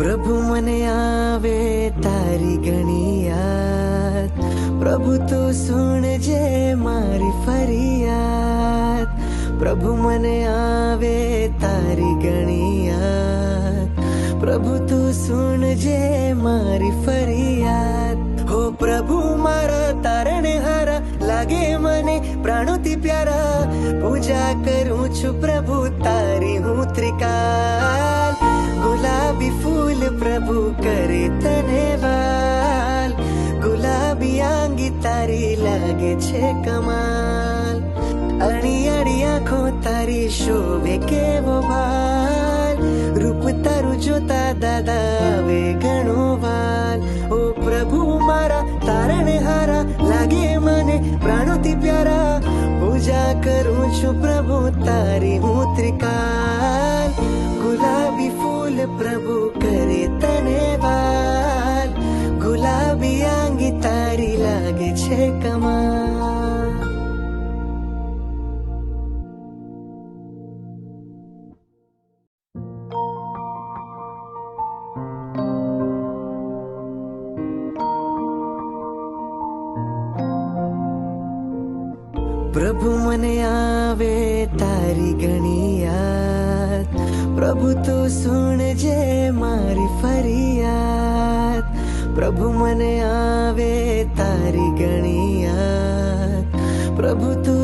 પ્રભુ મને આવે તારી ઘણી યાદ, પ્રભુ તું સુણજે મારી ફરિયાદ. પ્રભુ મને આવે તારી ઘણી યાદ, પ્રભુ તું સુણજે મારી ફરિયાદ. હો પ્રભુ મારા તારણે હારા, લાગે મને પ્રાણોથી પ્યારા. પૂજા કરું છું પ્રભુ તારી હું ત્રિકાલ. ગુલાબી ફૂલ પ્રભુ કરે તને વાલ, ગુલાબી આંગી તારી લાગે છે કમાલ. અણી અણી આંખો તારી શોભે કેવો ભાલ, રૂપ તારું જોતા દાદા આવે ઘણો વાલ. ઓ પ્રભુ મારા તારણે હારા, લાગે મને પ્રાણોથી પ્યારા. પૂજા કરું છું પ્રભુ તારી હું ત્રિકાલ. ગુલાબી ફૂલ પ્રભુ કરે તને વાલ, ગુલાબી આંગી તારી લાગે છે કમાલ. પ્રભુ મને આવે તારી ઘણી યાદ, પ્રભુ તું સુણજે મારી ફરિયાદ. પ્રભુ મને આવે તારી ઘણી યાદ, પ્રભુ તું